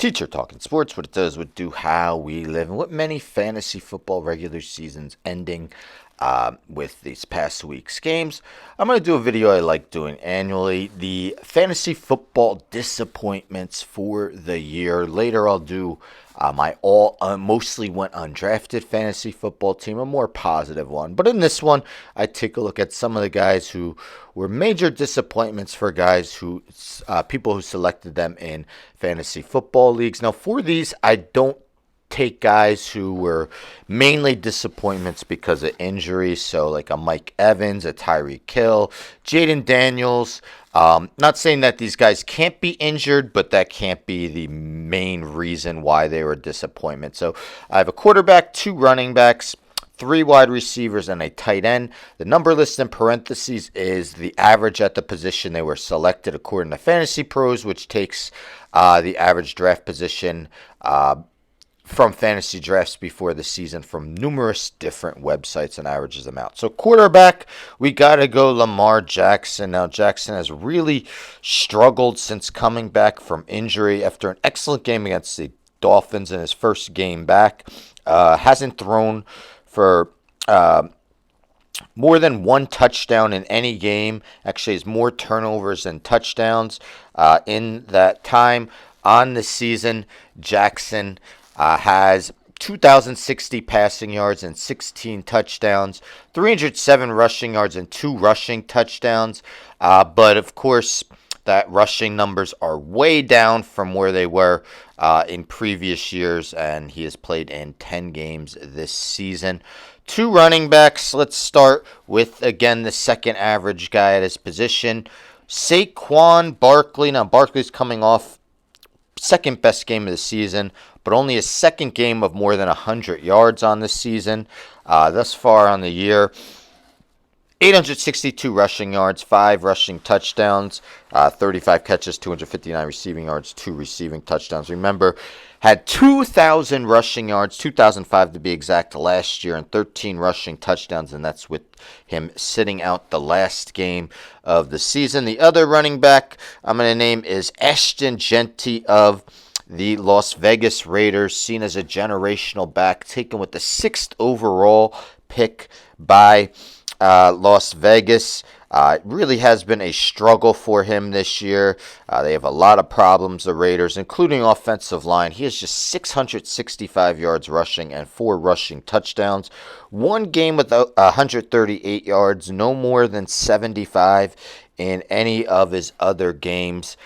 Teacher Talking Sports, what it does, what do, how we live, and what many fantasy football regular seasons ending with these past week's games. I'm going to do a video I like doing annually, the fantasy football disappointments for the year. Later I'll do my mostly went undrafted fantasy football team, a more positive one. But in this one, I take a look at some of the guys who were major disappointments for guys who, people who selected them in fantasy football leagues. Now, for these, I don't take guys who were mainly disappointments because of injuries. So like a Mike Evans, a Tyreek Hill, Jaden Daniels. Not saying that these guys can't be injured, but that can't be the main reason why they were a disappointment. So I have a quarterback, two running backs, three wide receivers, and a tight end. The number listed in parentheses is the average at the position they were selected according to Fantasy Pros, which takes the average draft position from fantasy drafts before the season from numerous different websites and averages them out. So quarterback, we got to go Lamar Jackson. Now Jackson has really struggled since coming back from injury after an excellent game against the Dolphins in his first game back. Hasn't thrown for more than one touchdown in any game. Actually has more turnovers than touchdowns in that time. On the season, Jackson has 2,060 passing yards and 16 touchdowns, 307 rushing yards and 2 rushing touchdowns. But of course, that rushing numbers are way down from where they were in previous years, and he has played in 10 games this season. Two running backs. Let's start with, again, the second average guy at his position, Saquon Barkley. Now, Barkley's coming off second best game of the season, but only his second game of more than 100 yards on the season. Thus far on the year, 862 rushing yards, 5 rushing touchdowns, 35 catches, 259 receiving yards, 2 receiving touchdowns. Remember, had 2,000 rushing yards, 2,005 to be exact, last year, and 13 rushing touchdowns, and that's with him sitting out the last game of the season. The other running back I'm going to name is Ashton Jeanty of the Las Vegas Raiders, seen as a generational back, taken with the 6th overall pick by Las Vegas. It really has been a struggle for him this year. They have a lot of problems, the Raiders, including offensive line. He has just 665 yards rushing and 4 rushing touchdowns. One game with 138 yards, no more than 75 in any of his other games.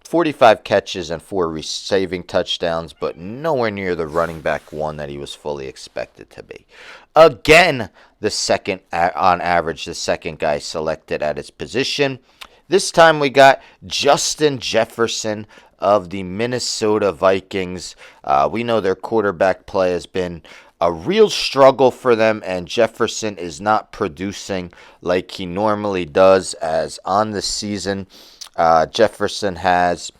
45 catches and 4 receiving touchdowns, but nowhere near the running back one that he was fully expected to be. Again, the second, on average, the second guy selected at his position. This time we got Justin Jefferson of the Minnesota Vikings. We know their quarterback play has been a real struggle for them, and Jefferson is not producing like he normally does, as on the season Jefferson has,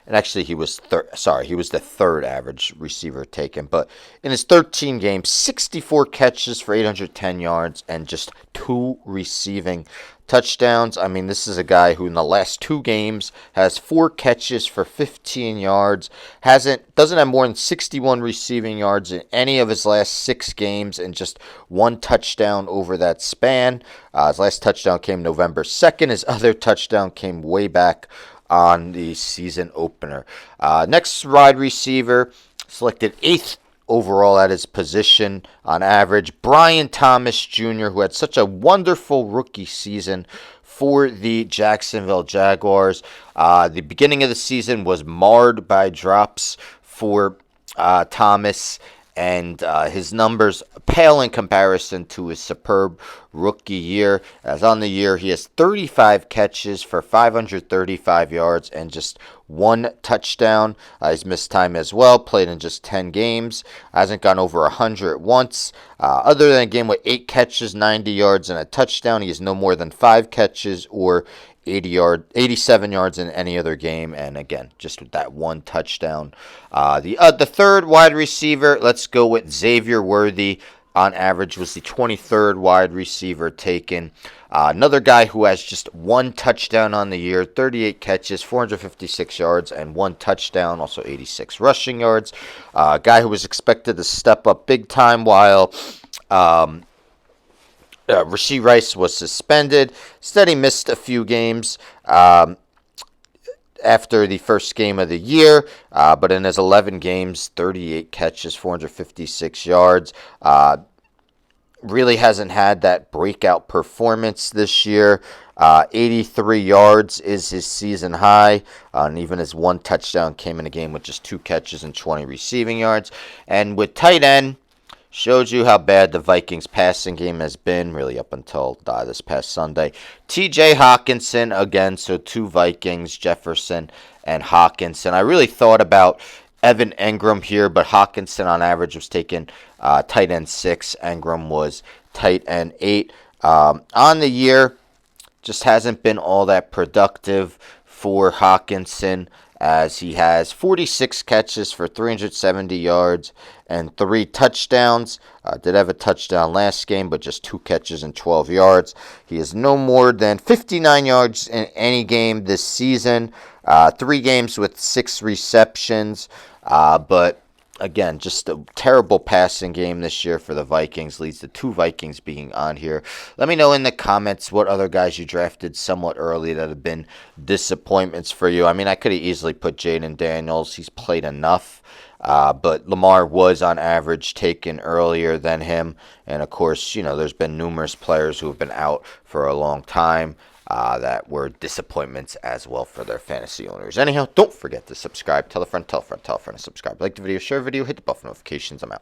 and actually he was the third average receiver taken, but in his 13 games, 64 catches for 810 yards and just 2 receiving touchdowns. I mean, this is a guy who in the last 2 games has 4 catches for 15 yards, doesn't have more than 61 receiving yards in any of his last 6 games, and just 1 touchdown over that span. His last touchdown came November 2nd. His other touchdown came way back on the season opener. Next wide receiver, selected 8th overall at his position on average, Brian Thomas Jr., who had such a wonderful rookie season for the Jacksonville Jaguars. The beginning of the season was marred by drops for Thomas, and his numbers pale in comparison to his superb rookie year. As on the year, he has 35 catches for 535 yards and just 1 touchdown. He's missed time as well, played in just 10 games, hasn't gone over 100 once. Other than a game with 8 catches, 90 yards, and a touchdown, he has no more than 5 catches or 87 yards in any other game, and again, just with that 1 touchdown. The third wide receiver, let's go with Xavier Worthy. On average, was the 23rd wide receiver taken. Another guy who has just one touchdown on the year, 38 catches, 456 yards, and one touchdown, also 86 rushing yards. A guy who was expected to step up big time while Rashee Rice was suspended. Instead, he missed a few games after the first game of the year, but in his 11 games, 38 catches, 456 yards. Really hasn't had that breakout performance this year. 83 yards is his season high, and even his one touchdown came in a game with just 2 catches and 20 receiving yards. And with tight end, shows you how bad the Vikings passing game has been, really up until this past Sunday. TJ Hockenson again, so 2 Vikings, Jefferson and Hockenson. I really thought about Evan Engram here, but Hockenson on average was taking tight end 6. Engram was tight end 8. On the year, just hasn't been all that productive for Hockenson, as he has 46 catches for 370 yards and 3 touchdowns. Did have a touchdown last game, but just 2 catches and 12 yards. He has no more than 59 yards in any game this season. 3 games with 6 receptions. But again, just a terrible passing game this year for the Vikings, leads to 2 Vikings being on here. Let me know in the comments what other guys you drafted somewhat early that have been disappointments for you. I mean, I could have easily put Jaden Daniels. He's played enough. But Lamar was on average taken earlier than him. And of course, there's been numerous players who have been out for a long time that were disappointments as well for their fantasy owners. Anyhow, don't forget to subscribe. Tell a friend, tell a friend, tell a friend to subscribe. Like the video, share the video, hit the bell for notifications. I'm out.